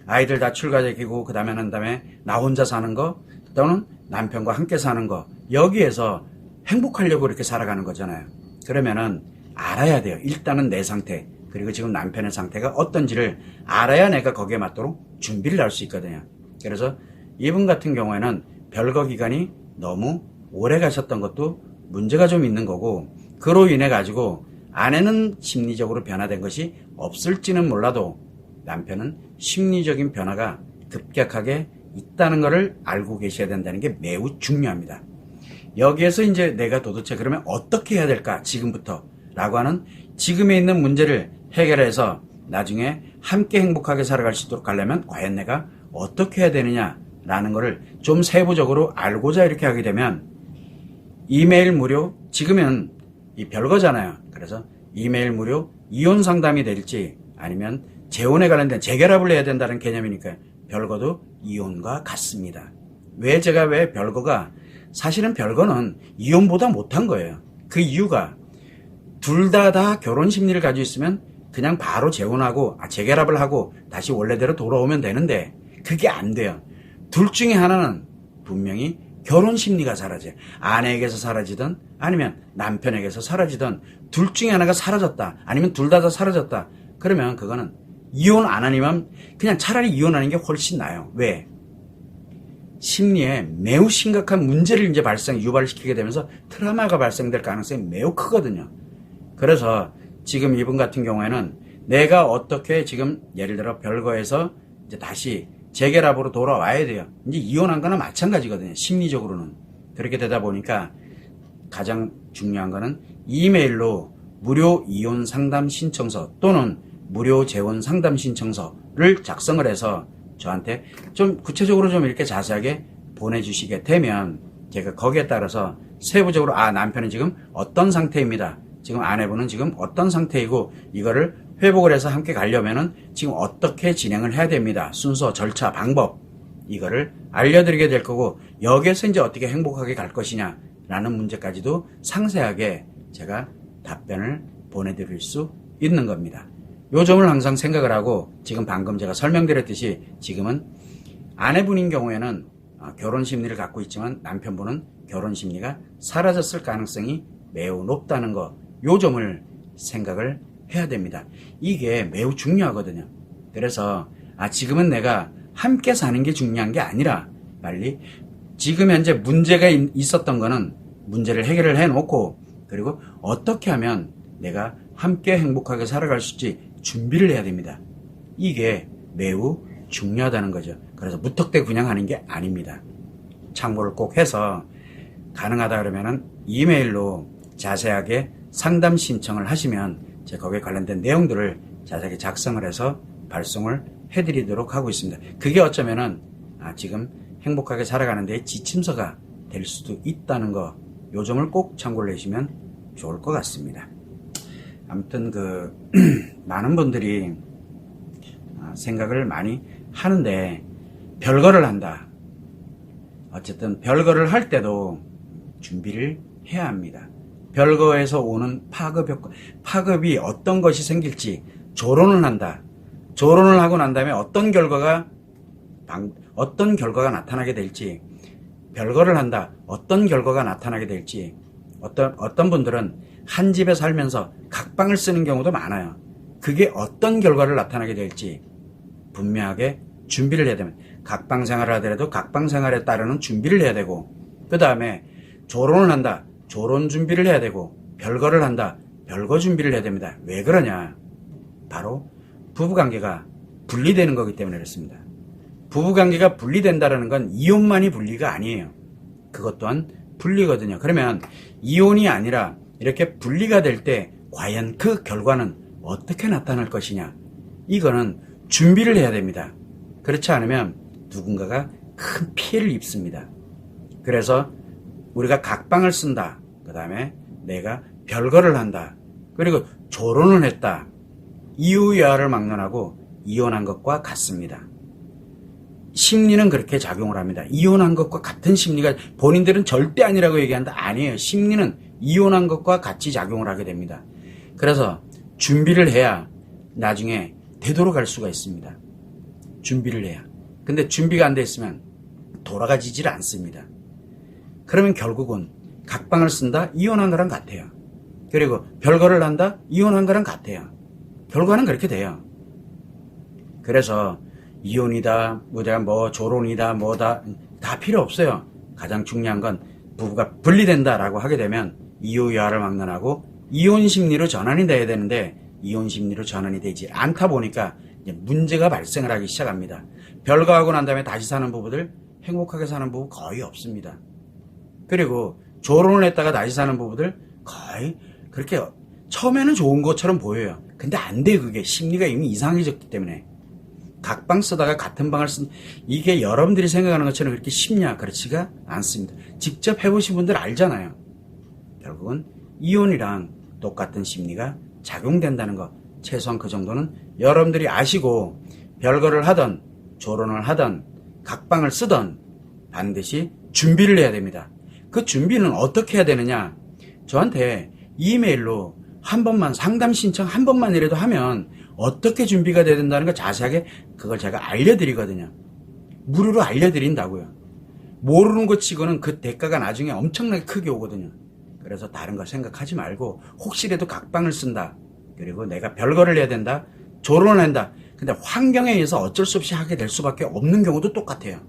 아이들 다 출가시키고 그 다음에 난 다음에 나 혼자 사는 거, 또는 남편과 함께 사는 거, 여기에서 행복하려고 이렇게 살아가는 거잖아요. 그러면은 알아야 돼요. 일단은 내 상태, 그리고 지금 남편의 상태가 어떤지를 알아야 내가 거기에 맞도록 준비를 할 수 있거든요. 그래서 이분 같은 경우에는 별거 기간이 너무 오래 가셨던 것도 문제가 좀 있는 거고, 그로 인해 가지고 아내는 심리적으로 변화된 것이 없을지는 몰라도 남편은 심리적인 변화가 급격하게 있다는 것을 알고 계셔야 된다는 게 매우 중요합니다. 여기에서 이제 내가 도대체 그러면 어떻게 해야 될까 지금부터 라고 하는 지금에 있는 문제를 해결해서 나중에 함께 행복하게 살아갈 수 있도록 하려면 과연 내가 어떻게 해야 되느냐라는 것을 좀 세부적으로 알고자 이렇게 하게 되면 이메일 무료, 지금은 이 별거잖아요. 그래서 이메일 무료 이혼 상담이 될지 아니면 재혼에 관련된 재결합을 해야 된다는 개념이니까 별거도 이혼과 같습니다. 왜 별거가, 사실은 별거는 이혼보다 못한 거예요. 그 이유가 둘 다 결혼 심리를 가지고 있으면 그냥 바로 재혼하고 재결합을 하고 다시 원래대로 돌아오면 되는데 그게 안 돼요. 둘 중에 하나는 분명히 결혼 심리가 사라져요. 아내에게서 사라지든 아니면 남편에게서 사라지든 둘 중에 하나가 사라졌다. 아니면 둘 다 사라졌다. 그러면 그거는 이혼 안 하니면 그냥 차라리 이혼하는 게 훨씬 나아요. 왜? 심리에 매우 심각한 문제를 이제 유발시키게 되면서 트라우마가 발생될 가능성이 매우 크거든요. 그래서 지금 이분 같은 경우에는 내가 어떻게 지금 예를 들어 별거에서 이제 다시 재결합으로 돌아와야 돼요. 이제 이혼한 거나 마찬가지거든요. 심리적으로는. 그렇게 되다 보니까 가장 중요한 거는 이메일로 무료 이혼 상담 신청서 또는 무료 재혼 상담 신청서를 작성을 해서 저한테 좀 구체적으로 좀 이렇게 자세하게 보내주시게 되면 제가 거기에 따라서 세부적으로 남편은 지금 어떤 상태입니다. 지금 아내분은 지금 어떤 상태이고 이거를 회복을 해서 함께 가려면은 지금 어떻게 진행을 해야 됩니다. 순서, 절차, 방법 이거를 알려드리게 될 거고 여기에서 이제 어떻게 행복하게 갈 것이냐라는 문제까지도 상세하게 제가 답변을 보내드릴 수 있는 겁니다. 요 점을 항상 생각을 하고 지금 방금 제가 설명드렸듯이 지금은 아내분인 경우에는 결혼 심리를 갖고 있지만 남편분은 결혼 심리가 사라졌을 가능성이 매우 높다는 거, 요 점을 생각을 해야 됩니다. 이게 매우 중요하거든요. 그래서 지금은 내가 함께 사는 게 중요한 게 아니라 빨리 지금 현재 문제가 있었던 거는 문제를 해결을 해놓고 그리고 어떻게 하면 내가 함께 행복하게 살아갈 수 있지 준비를 해야 됩니다. 이게 매우 중요하다는 거죠. 그래서 무턱대고 그냥 하는 게 아닙니다. 참고를 꼭 해서 가능하다 그러면은 이메일로 자세하게 상담 신청을 하시면 제가 거기에 관련된 내용들을 자세하게 작성을 해서 발송을 해드리도록 하고 있습니다. 그게 어쩌면은 지금 행복하게 살아가는 데 지침서가 될 수도 있다는 거, 요 점을 꼭 참고를 해주시면 좋을 것 같습니다. 아무튼 많은 분들이 생각을 많이 하는데 별거를 한다. 어쨌든 별거를 할 때도 준비를 해야 합니다. 별거에서 오는 파급 효과, 파급이 어떤 것이 생길지 조론을 한다. 조론을 하고 난 다음에 어떤 결과가 나타나게 될지, 별거를 한다. 어떤 결과가 나타나게 될지, 어떤 분들은 한 집에 살면서 각방을 쓰는 경우도 많아요. 그게 어떤 결과를 나타나게 될지 분명하게 준비를 해야 됩니다. 각방 생활을 하더라도 각방 생활에 따르는 준비를 해야 되고, 그 다음에 조론을 한다. 조론 준비를 해야 되고, 별거를 한다. 별거 준비를 해야 됩니다. 왜 그러냐? 바로 부부관계가 분리되는 거기 때문에 그렇습니다. 부부관계가 분리된다는 건 이혼만이 분리가 아니에요. 그것 또한 분리거든요. 그러면 이혼이 아니라 이렇게 분리가 될 때 과연 그 결과는 어떻게 나타날 것이냐? 이거는 준비를 해야 됩니다. 그렇지 않으면 누군가가 큰 피해를 입습니다. 그래서 우리가 각방을 쓴다. 그 다음에 내가 별거를 한다. 그리고 조론을 했다. 이유야를 막론하고 이혼한 것과 같습니다. 심리는 그렇게 작용을 합니다. 이혼한 것과 같은 심리가 본인들은 절대 아니라고 얘기한다. 아니에요. 심리는 이혼한 것과 같이 작용을 하게 됩니다. 그래서 준비를 해야 나중에 되돌아갈 수가 있습니다. 준비를 해야. 근데 준비가 안 돼 있으면 돌아가지질 않습니다. 그러면 결국은 각방을 쓴다? 이혼한 거랑 같아요. 그리고 별거를 한다? 이혼한 거랑 같아요. 결과는 그렇게 돼요. 그래서 이혼이다, 조론이다, 다 필요 없어요. 가장 중요한 건 부부가 분리된다라고 하게 되면 이유야를 막론하고 이혼 심리로 전환이 돼야 되는데 이혼 심리로 전환이 되지 않다 보니까 이제 문제가 발생을 하기 시작합니다. 별거하고 난 다음에 다시 사는 부부들, 행복하게 사는 부부 거의 없습니다. 그리고 결혼을 했다가 다시 사는 부부들 거의 그렇게 처음에는 좋은 것처럼 보여요. 근데 안 돼. 그게 심리가 이미 이상해졌기 때문에. 각방 쓰다가 같은 방을 쓴, 이게 여러분들이 생각하는 것처럼 그렇게 쉽냐? 그렇지가 않습니다. 직접 해보신 분들 알잖아요. 결국은 이혼이랑 똑같은 심리가 작용된다는 거, 최소한 그 정도는 여러분들이 아시고 별거를 하던 조론을 하던 각방을 쓰던 반드시 준비를 해야 됩니다. 그 준비는 어떻게 해야 되느냐? 저한테 이메일로 한 번만 상담 신청 한 번만이라도 하면 어떻게 준비가 돼야 된다는 거 자세하게 그걸 제가 알려드리거든요. 무료로 알려드린다고요. 모르는 것 치고는 그 대가가 나중에 엄청나게 크게 오거든요. 그래서 다른 거 생각하지 말고 혹시라도 각방을 쓴다. 그리고 내가 별거를 해야 된다. 조론을 한다. 근데 환경에 의해서 어쩔 수 없이 하게 될 수밖에 없는 경우도 똑같아요.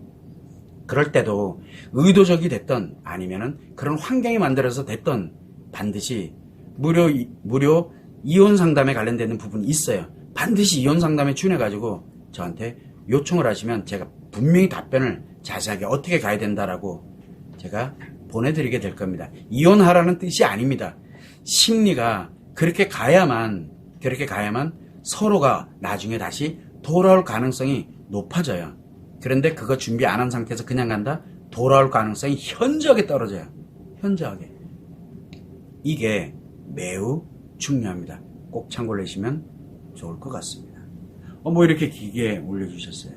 그럴 때도 의도적이 됐던 아니면은 그런 환경이 만들어서 됐던 반드시 무료 이혼 상담에 관련되는 부분이 있어요. 반드시 이혼 상담에 준해가지고 저한테 요청을 하시면 제가 분명히 답변을 자세하게 어떻게 가야 된다라고 제가 보내드리게 될 겁니다. 이혼하라는 뜻이 아닙니다. 심리가 그렇게 가야만 서로가 나중에 다시 돌아올 가능성이 높아져요. 그런데 그거 준비 안 한 상태에서 그냥 간다? 돌아올 가능성이 현저하게 떨어져요. 현저하게. 이게 매우 중요합니다. 꼭 참고를 해주시면 좋을 것 같습니다. 뭐 이렇게 길게 올려주셨어요.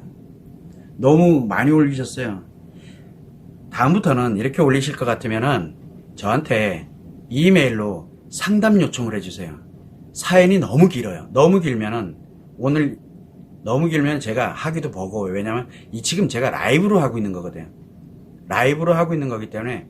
너무 많이 올리셨어요. 다음부터는 이렇게 올리실 것 같으면은 저한테 이메일로 상담 요청을 해주세요. 사연이 너무 길어요. 너무 길면은 너무 길면 제가 하기도 버거워요. 왜냐면 지금 제가 라이브로 하고 있는 거거든요. 라이브로 하고 있는 거기 때문에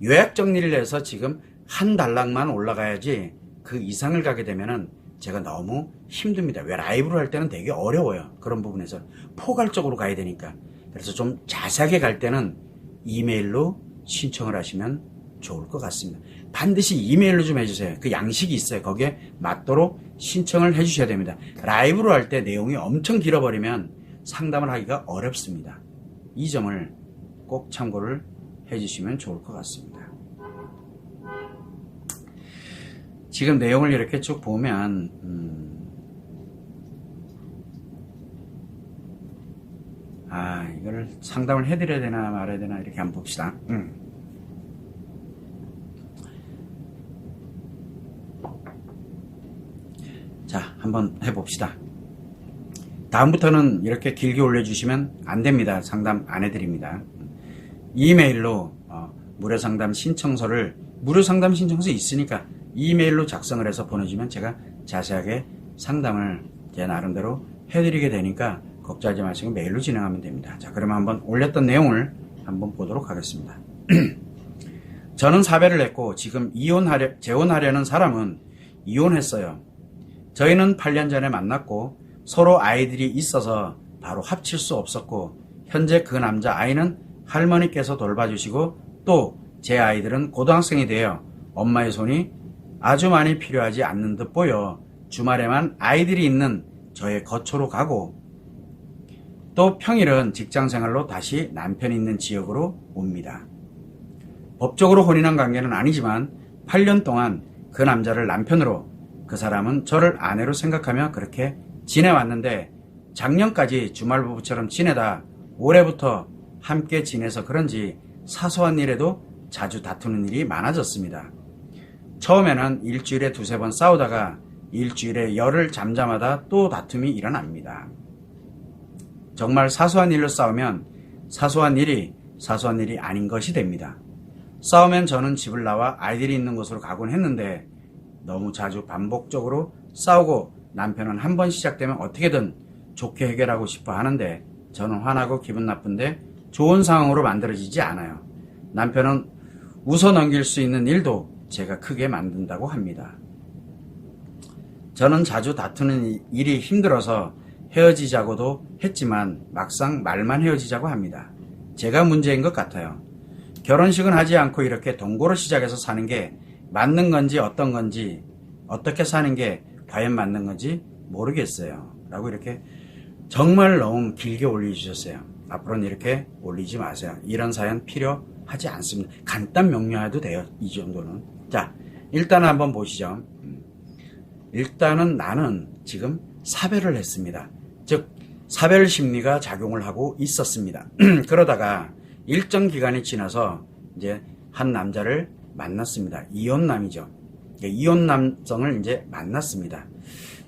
요약 정리를 해서 지금 한 단락만 올라가야지 그 이상을 가게 되면은 제가 너무 힘듭니다. 왜 라이브로 할 때는 되게 어려워요. 그런 부분에서 포괄적으로 가야 되니까. 그래서 좀 자세하게 갈 때는 이메일로 신청을 하시면 좋을 것 같습니다. 반드시 이메일로 좀 해주세요. 그 양식이 있어요. 거기에 맞도록 신청을 해주셔야 됩니다. 라이브로 할 때 내용이 엄청 길어버리면 상담을 하기가 어렵습니다. 이 점을 꼭 참고를 해주시면 좋을 것 같습니다. 지금 내용을 이렇게 쭉 보면 이걸 상담을 해드려야 되나 말아야 되나 이렇게 한번 봅시다. 자, 한번 해봅시다. 다음부터는 이렇게 길게 올려주시면 안 됩니다. 상담 안 해드립니다. 이메일로 무료 상담 신청서 있으니까 이메일로 작성을 해서 보내주면 제가 자세하게 상담을 제 나름대로 해드리게 되니까 걱정하지 마시고 메일로 진행하면 됩니다. 자, 그러면 한번 올렸던 내용을 한번 보도록 하겠습니다. 저는 사별을 했고 지금 재혼하려는 사람은 이혼했어요. 저희는 8년 전에 만났고 서로 아이들이 있어서 바로 합칠 수 없었고 현재 그 남자 아이는 할머니께서 돌봐주시고 또 제 아이들은 고등학생이 되어 엄마의 손이 아주 많이 필요하지 않는 듯 보여 주말에만 아이들이 있는 저의 거처로 가고 또 평일은 직장생활로 다시 남편이 있는 지역으로 옵니다. 법적으로 혼인한 관계는 아니지만 8년 동안 그 남자를 남편으로 그 사람은 저를 아내로 생각하며 그렇게 지내왔는데 작년까지 주말부부처럼 지내다 올해부터 함께 지내서 그런지 사소한 일에도 자주 다투는 일이 많아졌습니다. 처음에는 일주일에 2-3번 싸우다가 일주일에 열흘 잠잠하다 또 다툼이 일어납니다. 정말 사소한 일로 싸우면 사소한 일이 아닌 것이 됩니다. 싸우면 저는 집을 나와 아이들이 있는 곳으로 가곤 했는데 너무 자주 반복적으로 싸우고 남편은 한 번 시작되면 어떻게든 좋게 해결하고 싶어 하는데 저는 화나고 기분 나쁜데 좋은 상황으로 만들어지지 않아요. 남편은 웃어 넘길 수 있는 일도 제가 크게 만든다고 합니다. 저는 자주 다투는 일이 힘들어서 헤어지자고도 했지만 막상 말만 헤어지자고 합니다. 제가 문제인 것 같아요. 결혼식은 하지 않고 이렇게 동거로 시작해서 사는 게 맞는 건지 어떤 건지 어떻게 사는 게 과연 맞는 건지 모르겠어요. 라고 이렇게 정말 너무 길게 올려주셨어요. 앞으로는 이렇게 올리지 마세요. 이런 사연 필요하지 않습니다. 간단 명료해도 돼요. 이 정도는. 자, 일단은 한번 보시죠. 일단은 나는 지금 사별을 했습니다. 즉 사별 심리가 작용을 하고 있었습니다. 그러다가 일정 기간이 지나서 이제 한 남자를 만났습니다. 이혼남이죠. 이혼 남성을 이제 만났습니다.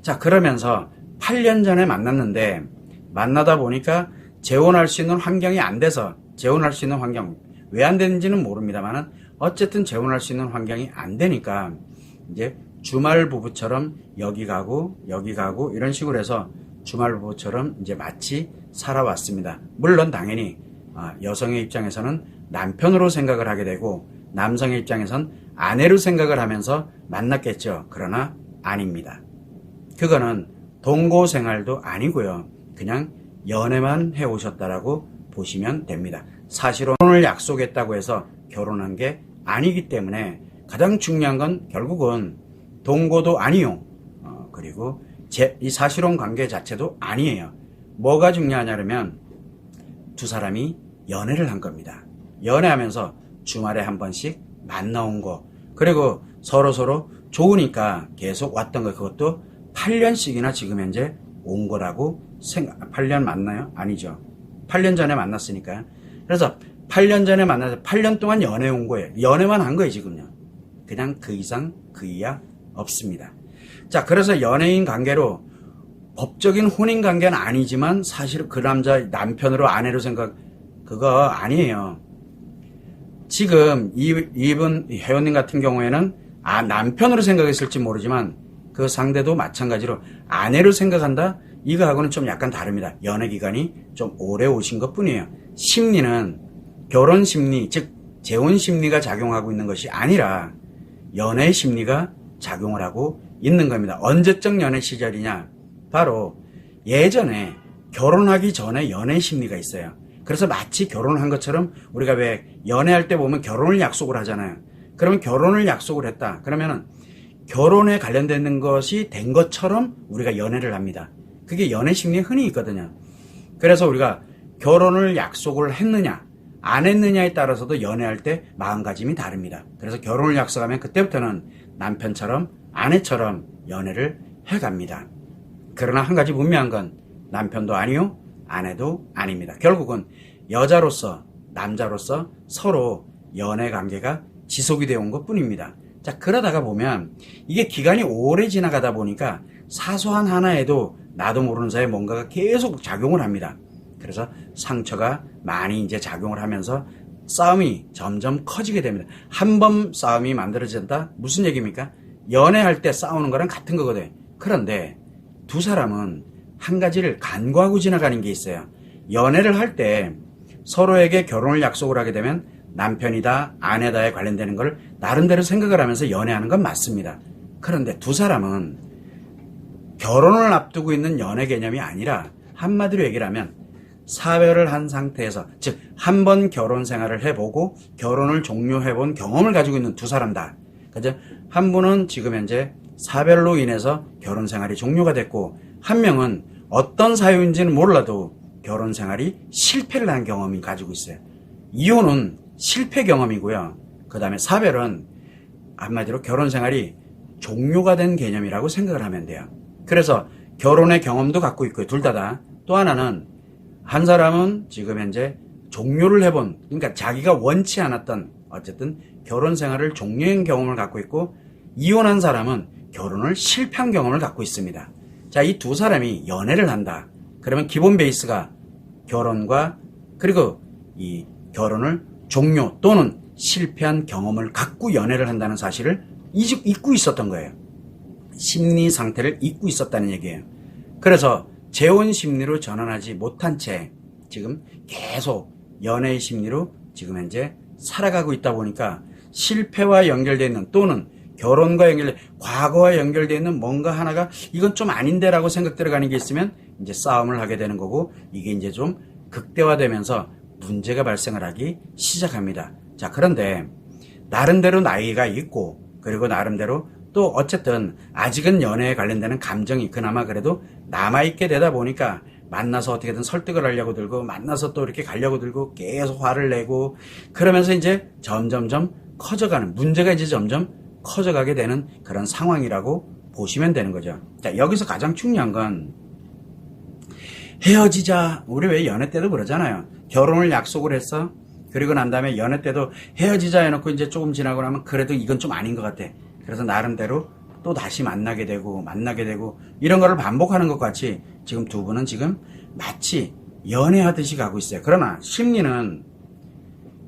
자, 그러면서 8년 전에 만났는데 만나다 보니까 재혼할 수 있는 환경이 안 돼서 재혼할 수 있는 환경 왜 안 되는지는 모릅니다만은 어쨌든 재혼할 수 있는 환경이 안 되니까 이제 주말 부부처럼 여기 가고 이런 식으로 해서 주말 부부처럼 이제 마치 살아왔습니다. 물론 당연히 여성의 입장에서는 남편으로 생각을 하게 되고 남성의 입장에선 아내로 생각을 하면서 만났겠죠. 그러나 아닙니다. 그거는 동거 생활도 아니고요. 그냥 연애만 해오셨다라고 보시면 됩니다. 사실은 결혼을 약속했다고 해서 결혼한 게 아니기 때문에 가장 중요한 건 결국은 동거도 아니요. 그리고 이 사실혼 관계 자체도 아니에요. 뭐가 중요하냐면 두 사람이 연애를 한 겁니다. 연애하면서 주말에 한 번씩 만나온 거 그리고 서로 좋으니까 계속 왔던 거 그것도 8년씩이나 지금 현재 온 거라고 8년 맞나요? 아니죠. 8년 전에 만났으니까요. 그래서 8년 전에 만나서 8년 동안 연애 온 거예요. 연애만 한 거예요, 지금요. 그냥 그 이상, 그 이하 없습니다. 자, 그래서 연예인 관계로 법적인 혼인 관계는 아니지만 사실 그 남자 남편으로 아내로 생각, 그거 아니에요. 지금 이분 회원님 같은 경우에는 남편으로 생각했을지 모르지만 그 상대도 마찬가지로 아내로 생각한다? 이거하고는 좀 약간 다릅니다. 연애 기간이 좀 오래 오신 것 뿐이에요. 심리는 결혼 심리, 즉 재혼 심리가 작용하고 있는 것이 아니라 연애 심리가 작용을 하고 있는 겁니다. 언제적 연애 시절이냐? 바로 예전에 결혼하기 전에 연애 심리가 있어요. 그래서 마치 결혼을 한 것처럼 우리가 왜 연애할 때 보면 결혼을 약속을 하잖아요. 그러면 결혼을 약속을 했다. 그러면은 결혼에 관련되는 것이 된 것처럼 우리가 연애를 합니다. 그게 연애 심리에 흔히 있거든요. 그래서 우리가 결혼을 약속을 했느냐 안 했느냐에 따라서도 연애할 때 마음가짐이 다릅니다. 그래서 결혼을 약속하면 그때부터는 남편처럼 아내처럼 연애를 해갑니다. 그러나 한 가지 분명한 건 남편도 아니요 아내도 아닙니다. 결국은 여자로서 남자로서 서로 연애 관계가 지속이 되어 온 것 뿐입니다. 자, 그러다가 보면 이게 기간이 오래 지나가다 보니까 사소한 하나에도 나도 모르는 사이에 뭔가가 계속 작용을 합니다. 그래서 상처가 많이 이제 작용을 하면서 싸움이 점점 커지게 됩니다. 한 번 싸움이 만들어진다? 무슨 얘기입니까? 연애할 때 싸우는 거랑 같은 거거든요. 그런데 두 사람은 한 가지를 간과하고 지나가는 게 있어요. 연애를 할 때 서로에게 결혼을 약속을 하게 되면 남편이다, 아내다에 관련되는 걸 나름대로 생각을 하면서 연애하는 건 맞습니다. 그런데 두 사람은 결혼을 앞두고 있는 연애 개념이 아니라 한마디로 얘기를 하면 사별을 한 상태에서 즉 한 번 결혼 생활을 해보고 결혼을 종료해본 경험을 가지고 있는 두 사람다. 그죠? 한 분은 지금 현재 사별로 인해서 결혼 생활이 종료가 됐고 한 명은 어떤 사유인지는 몰라도 결혼 생활이 실패를 한 경험이 가지고 있어요. 이혼은 실패 경험이고요. 그 다음에 사별은 한마디로 결혼 생활이 종료가 된 개념이라고 생각을 하면 돼요. 그래서 결혼의 경험도 갖고 있고요. 둘 다. 또 하나는 한 사람은 지금 현재 종료를 해본, 그러니까 자기가 원치 않았던 어쨌든 결혼 생활을 종료한 경험을 갖고 있고 이혼한 사람은 결혼을 실패한 경험을 갖고 있습니다. 자, 이 두 사람이 연애를 한다. 그러면 기본 베이스가 결혼과 그리고 이 결혼을 종료 또는 실패한 경험을 갖고 연애를 한다는 사실을 잊고 있었던 거예요. 심리 상태를 잊고 있었다는 얘기예요. 그래서 재혼 심리로 전환하지 못한 채 지금 계속 연애의 심리로 지금 현재 살아가고 있다 보니까 실패와 연결되어 있는 또는 결혼과 연결돼 과거와 연결되어 있는 뭔가 하나가 이건 좀 아닌데라고 생각 들어가는 게 있으면 이제 싸움을 하게 되는 거고 이게 이제 좀 극대화되면서 문제가 발생을 하기 시작합니다. 자, 그런데 나름대로 나이가 있고 그리고 나름대로 또 어쨌든 아직은 연애에 관련되는 감정이 그나마 그래도 남아있게 되다 보니까 만나서 어떻게든 설득을 하려고 들고 만나서 또 이렇게 가려고 들고 계속 화를 내고 그러면서 이제 점점점 커져가는 문제가 이제 점점 커져가게 되는 그런 상황이라고 보시면 되는 거죠. 자, 여기서 가장 중요한 건 헤어지자. 우리 왜 연애 때도 그러잖아요. 결혼을 약속을 했어. 그리고 난 다음에 연애 때도 헤어지자 해놓고 이제 조금 지나고 나면 그래도 이건 좀 아닌 것 같아. 그래서 나름대로 또 다시 만나게 되고 이런 거를 반복하는 것 같이 지금 두 분은 지금 마치 연애하듯이 가고 있어요. 그러나 심리는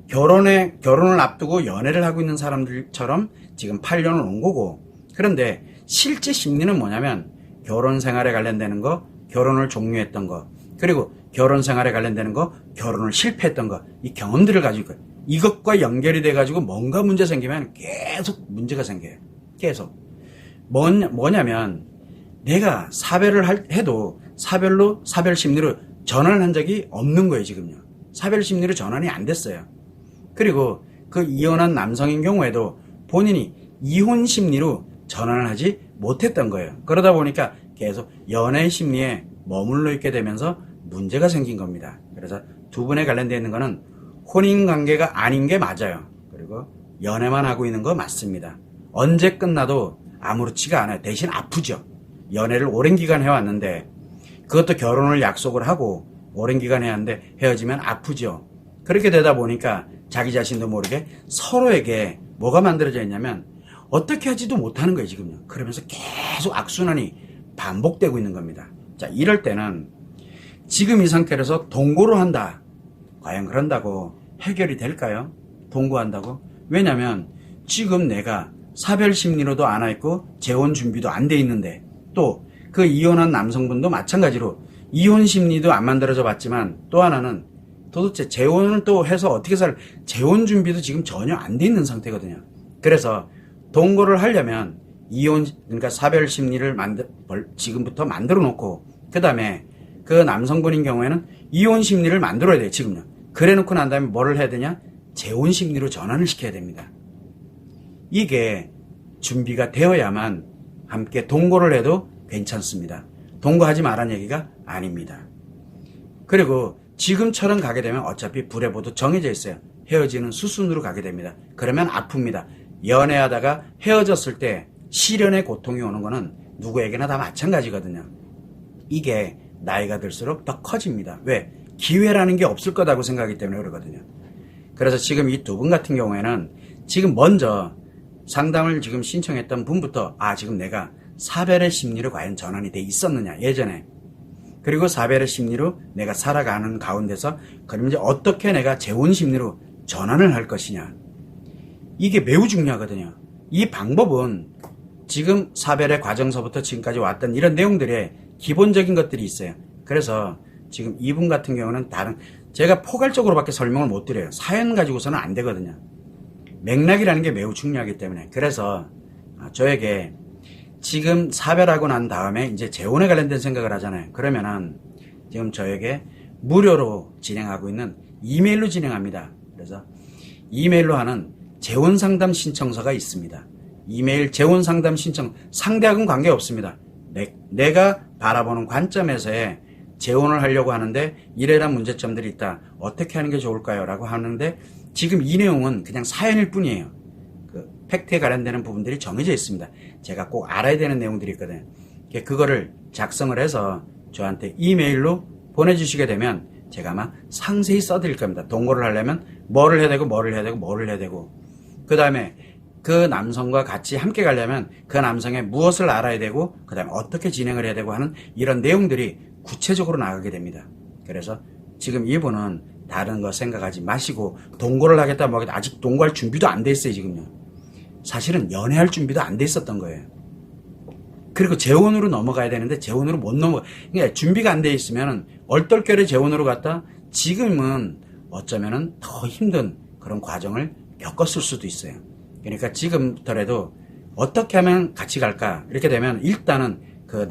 결혼을 앞두고 연애를 하고 있는 사람들처럼 지금 8년을 온 거고 그런데 실제 심리는 뭐냐면 결혼 생활에 관련되는 거, 결혼을 종료했던 거, 그리고 결혼 생활에 관련되는 거, 결혼을 실패했던 거, 이 경험들을 가지고 있고요. 이것과 연결이 돼가지고 뭔가 문제 생기면 계속 문제가 생겨요. 계속. 뭐냐면 내가 사별을 해도 사별 심리로 전환을 한 적이 없는 거예요, 지금요. 사별 심리로 전환이 안 됐어요. 그리고 그 이혼한 남성인 경우에도 본인이 이혼 심리로 전환을 하지 못했던 거예요. 그러다 보니까 계속 연애 심리에 머물러 있게 되면서 문제가 생긴 겁니다. 그래서 두 분에 관련되어 있는 거는 혼인 관계가 아닌 게 맞아요. 그리고 연애만 하고 있는 거 맞습니다. 언제 끝나도 아무렇지가 않아요. 대신 아프죠. 연애를 오랜 기간 해왔는데 그것도 결혼을 약속을 하고 오랜 기간 해왔는데 헤어지면 아프죠. 그렇게 되다 보니까 자기 자신도 모르게 서로에게 뭐가 만들어져 있냐면 어떻게 하지도 못하는 거예요, 지금요. 그러면서 계속 악순환이 반복되고 있는 겁니다. 자, 이럴 때는 지금 이 상태에서 동거를 한다. 과연 그런다고 해결이 될까요? 동거한다고? 왜냐면 지금 내가 사별 심리로도 안 와 있고 재혼 준비도 안 돼 있는데 또 그 이혼한 남성분도 마찬가지로 이혼 심리도 안 만들어져 봤지만 또 하나는 도대체 재혼을 또 해서 어떻게 재혼 준비도 지금 전혀 안 돼 있는 상태거든요. 그래서 동거를 하려면 그러니까 사별 심리를 지금부터 만들어 놓고 그 다음에 그 남성분인 경우에는 이혼 심리를 만들어야 돼요, 지금요. 그래 놓고 난 다음에 뭐를 해야 되냐? 재혼 심리로 전환을 시켜야 됩니다. 이게 준비가 되어야만 함께 동거를 해도 괜찮습니다. 동거하지 말란 얘기가 아닙니다. 그리고 지금처럼 가게 되면 어차피 불의 보도 정해져 있어요. 헤어지는 수순으로 가게 됩니다. 그러면 아픕니다. 연애하다가 헤어졌을 때 시련의 고통이 오는 거는 누구에게나 다 마찬가지거든요. 이게 나이가 들수록 더 커집니다. 왜? 기회라는 게 없을 거다고 생각하기 때문에 그러거든요. 그래서 지금 이 두 분 같은 경우에는 지금 먼저 상담을 지금 신청했던 분부터 지금 내가 사별의 심리로 과연 전환이 돼 있었느냐, 예전에. 그리고 사별의 심리로 내가 살아가는 가운데서 그럼 이제 어떻게 내가 재혼 심리로 전환을 할 것이냐. 이게 매우 중요하거든요. 이 방법은 지금 사별의 과정서부터 지금까지 왔던 이런 내용들의 기본적인 것들이 있어요. 그래서 지금 이분 같은 경우는 제가 포괄적으로밖에 설명을 못 드려요. 사연 가지고서는 안 되거든요. 맥락이라는 게 매우 중요하기 때문에. 그래서 저에게 지금 사별하고 난 다음에 이제 재혼에 관련된 생각을 하잖아요. 그러면은 지금 저에게 무료로 진행하고 있는 이메일로 진행합니다. 그래서 이메일로 하는 재혼 상담 신청서가 있습니다. 이메일 재혼 상담 신청, 상대하고는 관계없습니다. 내가 바라보는 관점에서의 재혼을 하려고 하는데 이래란 문제점들이 있다. 어떻게 하는 게 좋을까요? 라고 하는데 지금 이 내용은 그냥 사연일 뿐이에요. 그 팩트에 관련되는 부분들이 정해져 있습니다. 제가 꼭 알아야 되는 내용들이 있거든요. 그거를 작성을 해서 저한테 이메일로 보내주시게 되면 제가 아마 상세히 써드릴 겁니다. 동거를 하려면 뭐를 해야 되고 뭐를 해야 되고 뭐를 해야 되고 그 다음에 그 남성과 같이 함께 가려면 그 남성의 무엇을 알아야 되고 그 다음에 어떻게 진행을 해야 되고 하는 이런 내용들이 구체적으로 나가게 됩니다. 그래서 지금 이분은 다른 거 생각하지 마시고 동거를 하겠다 뭐 하겠다 아직 동거할 준비도 안 돼 있어요, 지금요. 사실은 연애할 준비도 안 돼 있었던 거예요. 그리고 재혼으로 넘어가야 되는데 재혼으로 못 그러니까 준비가 안 돼 있으면 얼떨결에 재혼으로 갔다 지금은 어쩌면은 더 힘든 그런 과정을 겪었을 수도 있어요. 그러니까 지금부터라도 어떻게 하면 같이 갈까 이렇게 되면 일단은 그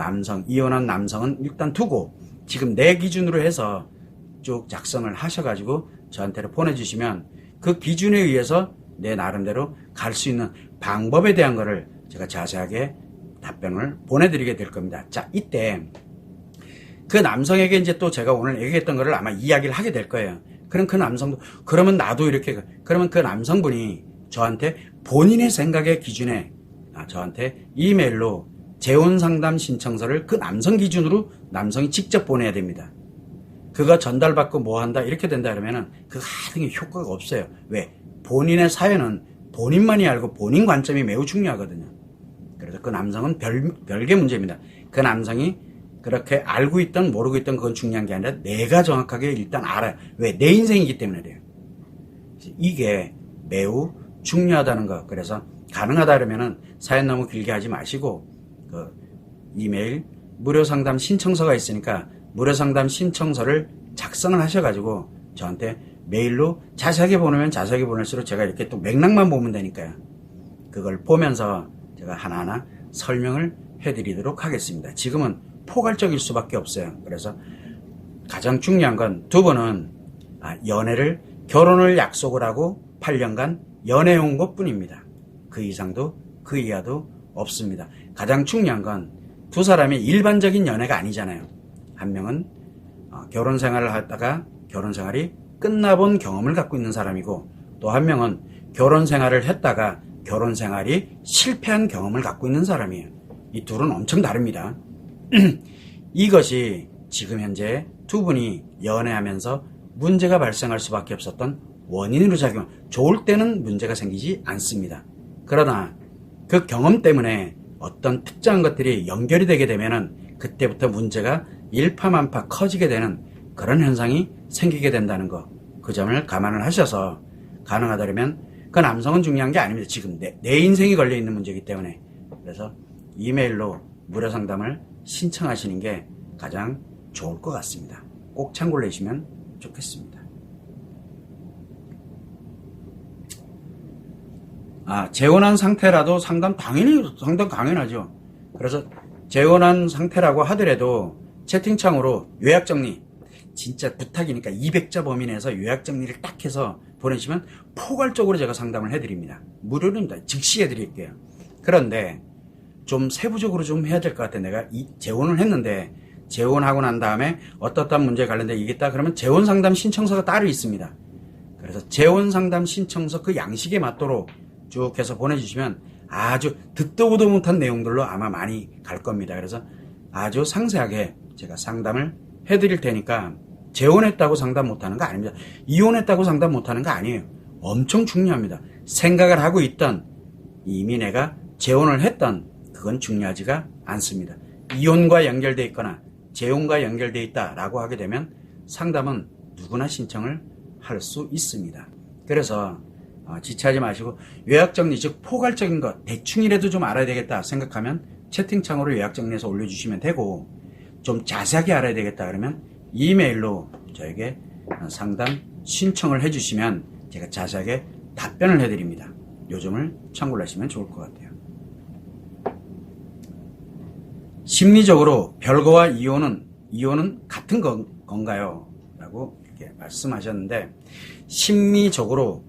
이혼한 남성은 일단 두고 지금 내 기준으로 해서 쭉 작성을 하셔가지고 저한테로 보내주시면 그 기준에 의해서 내 나름대로 갈 수 있는 방법에 대한 거를 제가 자세하게 답변을 보내드리게 될 겁니다. 자, 이때 그 남성에게 이제 또 제가 오늘 얘기했던 거를 아마 이야기를 하게 될 거예요. 그럼 그 남성도, 그러면 나도 이렇게, 그러면 그 남성분이 저한테 본인의 생각의 기준에 저한테 이메일로 재혼 상담 신청서를 그 남성 기준으로 남성이 직접 보내야 됩니다. 그거 전달받고 뭐 한다 이렇게 된다 그러면은 그거 하등의 효과가 없어요. 왜? 본인의 사연은 본인만이 알고 본인 관점이 매우 중요하거든요. 그래서 그 남성은 별개 문제입니다. 그 남성이 그렇게 알고 있던 모르고 있던 그건 중요한 게 아니라 내가 정확하게 일단 알아요. 왜? 내 인생이기 때문에 그래요. 이게 매우 중요하다는 거. 그래서 가능하다 그러면은 사연 너무 길게 하지 마시고 그 이메일 무료 상담 신청서가 있으니까 무료 상담 신청서를 작성을 하셔가지고 저한테 메일로 자세하게 보내면 자세하게 보낼수록 제가 이렇게 또 맥락만 보면 되니까요. 그걸 보면서 제가 하나하나 설명을 해드리도록 하겠습니다. 지금은 포괄적일 수밖에 없어요. 그래서 가장 중요한 건 두 분은 결혼을 약속을 하고 8년간 연애해온 것 뿐입니다. 그 이상도 그 이하도 없습니다. 가장 중요한 건 두 사람이 일반적인 연애가 아니잖아요. 한 명은 결혼 생활을 하다가 결혼 생활이 끝나본 경험을 갖고 있는 사람이고 또 한 명은 결혼 생활을 했다가 결혼 생활이 실패한 경험을 갖고 있는 사람이에요. 이 둘은 엄청 다릅니다. 이것이 지금 현재 두 분이 연애하면서 문제가 발생할 수밖에 없었던 원인으로 작용, 좋을 때는 문제가 생기지 않습니다. 그러나 그 경험 때문에 어떤 특정한 것들이 연결이 되게 되면은 그때부터 문제가 일파만파 커지게 되는 그런 현상이 생기게 된다는 거, 그 점을 감안을 하셔서 가능하다면 그 남성은 중요한 게 아닙니다. 지금 내 인생이 걸려 있는 문제이기 때문에. 그래서 이메일로 무료 상담을 신청하시는 게 가장 좋을 것 같습니다. 꼭 참고를 해주시면 좋겠습니다. 재혼한 상태라도 상담 당연하죠. 그래서 재혼한 상태라고 하더라도 채팅창으로 요약 정리, 진짜 부탁이니까 200자 범위 내에서 요약 정리를 딱 해서 보내시면 포괄적으로 제가 상담을 해드립니다. 무료입니다. 즉시 해드릴게요. 그런데 좀 세부적으로 좀 해야 될 것 같아. 내가 재혼을 했는데 재혼하고 난 다음에 어떠한 문제에 관련돼 이겠다 그러면 재혼 상담 신청서가 따로 있습니다. 그래서 재혼 상담 신청서 그 양식에 맞도록 쭉 해서 보내주시면 아주 듣도 보도 못한 내용들로 아마 많이 갈 겁니다. 그래서 아주 상세하게 제가 상담을 해드릴 테니까 재혼했다고 상담 못하는 거 아닙니다. 이혼했다고 상담 못하는 거 아니에요. 엄청 중요합니다. 생각을 하고 있던 이미 내가 재혼을 했던 그건 중요하지가 않습니다. 이혼과 연결되어 있거나 재혼과 연결되어 있다라고 하게 되면 상담은 누구나 신청을 할 수 있습니다. 그래서 지체하지 마시고 요약정리, 즉 포괄적인 것 대충이라도 좀 알아야 되겠다 생각하면 채팅창으로 요약정리해서 올려주시면 되고, 좀 자세하게 알아야 되겠다 그러면 이메일로 저에게 상담 신청을 해주시면 제가 자세하게 답변을 해드립니다. 요 점을 참고를 하시면 좋을 것 같아요. 심리적으로 별거와 이혼은 같은 건가요? 라고 이렇게 말씀하셨는데, 심리적으로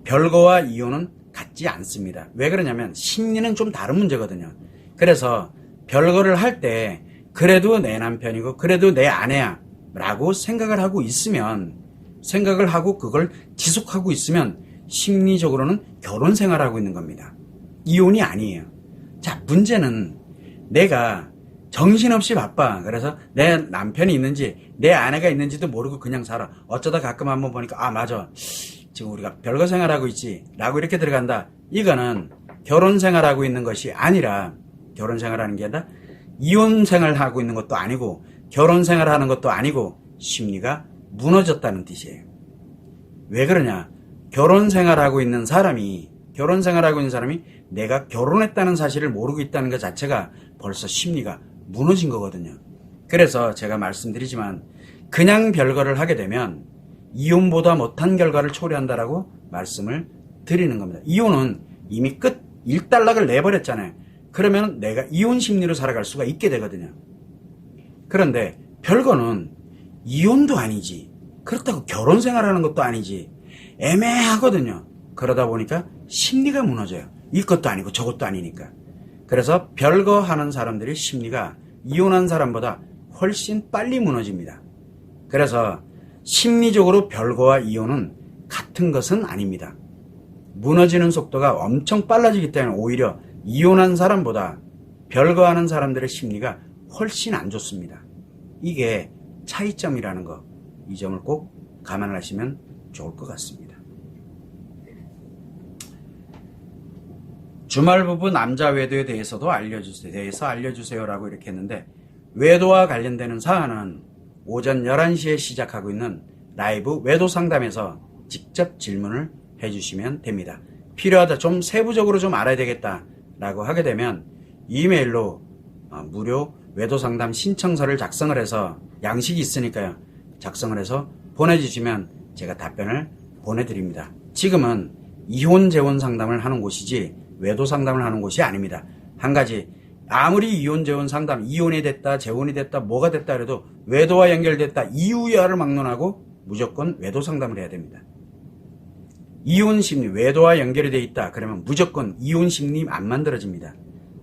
별거와 이혼은 같지 않습니다. 왜 그러냐면 심리는 좀 다른 문제거든요. 그래서 별거를 할 때 그래도 내 남편이고 그래도 내 아내야 라고 생각을 하고 있으면, 생각을 하고 그걸 지속하고 있으면 심리적으로는 결혼 생활하고 있는 겁니다. 이혼이 아니에요. 자, 문제는 내가 정신없이 바빠. 그래서 내 남편이 있는지 내 아내가 있는지도 모르고 그냥 살아. 어쩌다 가끔 한번 보니까 맞아, 지금 우리가 별거 생활하고 있지 라고 이렇게 들어간다. 이거는 결혼 생활하고 있는 것이 아니라, 결혼 생활하는 게 아니라 이혼 생활하고 있는 것도 아니고 결혼 생활하는 것도 아니고 심리가 무너졌다는 뜻이에요. 왜 그러냐? 결혼 생활하고 있는 사람이 내가 결혼했다는 사실을 모르고 있다는 것 자체가 벌써 심리가 무너진 거거든요. 그래서 제가 말씀드리지만 그냥 별거를 하게 되면 이혼보다 못한 결과를 초래한다라고 말씀을 드리는 겁니다. 이혼은 이미 끝, 일단락을 내버렸잖아요. 그러면 내가 이혼 심리로 살아갈 수가 있게 되거든요. 그런데 별거는 이혼도 아니지, 그렇다고 결혼 생활하는 것도 아니지, 애매하거든요. 그러다 보니까 심리가 무너져요. 이것도 아니고 저것도 아니니까. 그래서 별거 하는 사람들의 심리가 이혼한 사람보다 훨씬 빨리 무너집니다. 그래서 심리적으로 별거와 이혼은 같은 것은 아닙니다. 무너지는 속도가 엄청 빨라지기 때문에 오히려 이혼한 사람보다 별거하는 사람들의 심리가 훨씬 안 좋습니다. 이게 차이점이라는 거, 이 점을 꼭 감안하시면 좋을 것 같습니다. 주말 부부 남자 외도에 대해서도 알려주세요라고 이렇게 했는데, 외도와 관련되는 사안은 오전 11시에 시작하고 있는 라이브 외도 상담에서 직접 질문을 해주시면 됩니다. 필요하다, 좀 세부적으로 좀 알아야 되겠다 라고 하게 되면 이메일로 무료 외도 상담 신청서를 작성을 해서, 양식이 있으니까요, 작성을 해서 보내주시면 제가 답변을 보내드립니다. 지금은 이혼 재혼 상담을 하는 곳이지 외도 상담을 하는 곳이 아닙니다. 한 가지, 아무리 이혼 재혼 상담, 이혼이 됐다 재혼이 됐다 뭐가 됐다 그래도 외도와 연결됐다 이유야를 막론하고 무조건 외도 상담을 해야 됩니다. 이혼 심리, 외도와 연결이 돼 있다 그러면 무조건 이혼 심리 안 만들어집니다.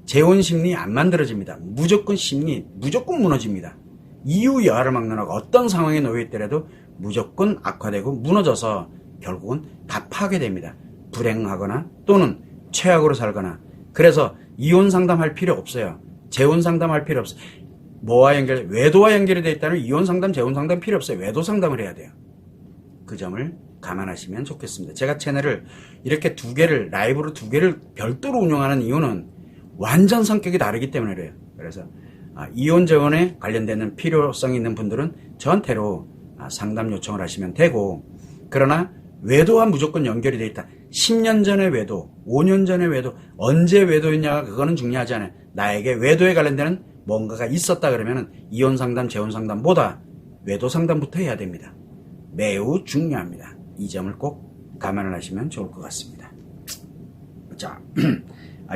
재혼 심리 안 만들어집니다. 무조건 심리 무조건 무너집니다. 이유야를 막론하고 어떤 상황에 놓여 있더라도 무조건 악화되고 무너져서 결국은 다 파괴됩니다. 불행하거나 또는 최악으로 살거나. 그래서 이혼 상담할 필요 없어요. 재혼 상담할 필요 없어요. 뭐와 연결, 외도와 연결이 되어 있다면 이혼 상담, 재혼 상담 필요 없어요. 외도 상담을 해야 돼요. 그 점을 감안하시면 좋겠습니다. 제가 채널을 이렇게 라이브로 두 개를 별도로 운영하는 이유는 완전 성격이 다르기 때문에 그래요. 그래서 이혼 재혼에 관련되는 필요성이 있는 분들은 저한테로 상담 요청을 하시면 되고, 그러나 외도와 무조건 연결이 되어 있다. 10년 전의 외도, 5년 전의 외도, 언제 외도였냐가 그거는 중요하지 않아요. 나에게 외도에 관련되는 뭔가가 있었다 그러면 이혼 상담, 재혼 상담보다 외도 상담부터 해야 됩니다. 매우 중요합니다. 이 점을 꼭 감안을 하시면 좋을 것 같습니다. 자,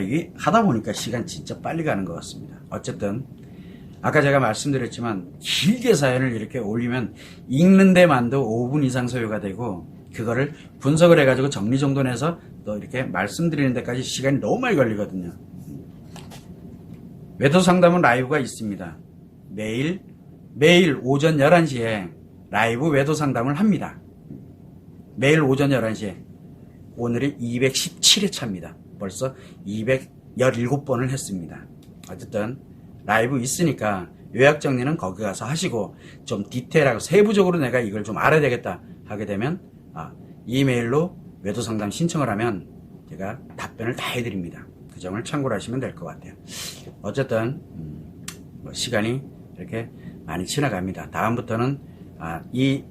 이게 하다 보니까 시간 진짜 빨리 가는 것 같습니다. 어쨌든 아까 제가 말씀드렸지만 길게 사연을 이렇게 올리면 읽는 데만도 5분 이상 소요가 되고, 그거를 분석을 해가지고 정리정돈해서 또 이렇게 말씀드리는 데까지 시간이 너무 많이 걸리거든요. 외도 상담은 라이브가 있습니다. 매일 오전 11시에 라이브 외도 상담을 합니다. 매일 오전 11시에. 오늘이 217회 차입니다. 벌써 217번을 했습니다. 어쨌든 라이브 있으니까 요약 정리는 거기 가서 하시고, 좀 디테일하고 세부적으로 내가 이걸 좀 알아야 되겠다 하게 되면 이메일로 외도 상담 신청을 하면 제가 답변을 다 해드립니다. 그 점을 참고를 하시면 될 것 같아요. 어쨌든 시간이 이렇게 많이 지나갑니다. 다음부터는 이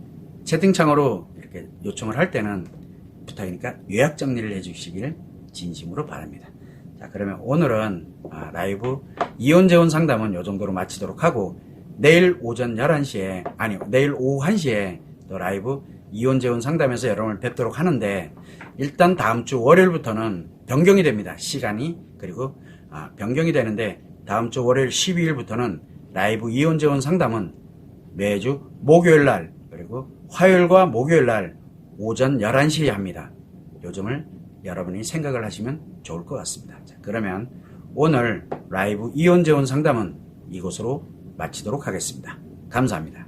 채팅창으로 이렇게 요청을 할 때는 부탁이니까 요약 정리를 해주시길 진심으로 바랍니다. 자, 그러면 오늘은 라이브 이혼 재혼 상담은 이 정도로 마치도록 하고, 내일 오전 11시에 내일 오후 1시에 또 라이브 이혼 재혼 상담에서 여러분을 뵙도록 하는데, 일단 다음 주 월요일부터는 변경이 됩니다. 시간이. 그리고 변경이 되는데, 다음 주 월요일 12일부터는 라이브 이혼 재혼 상담은 매주 목요일날 그리고 화요일과 목요일날 오전 11시에 합니다. 요점을 여러분이 생각을 하시면 좋을 것 같습니다. 자, 그러면 오늘 라이브 이혼 재혼 상담은 이곳으로 마치도록 하겠습니다. 감사합니다.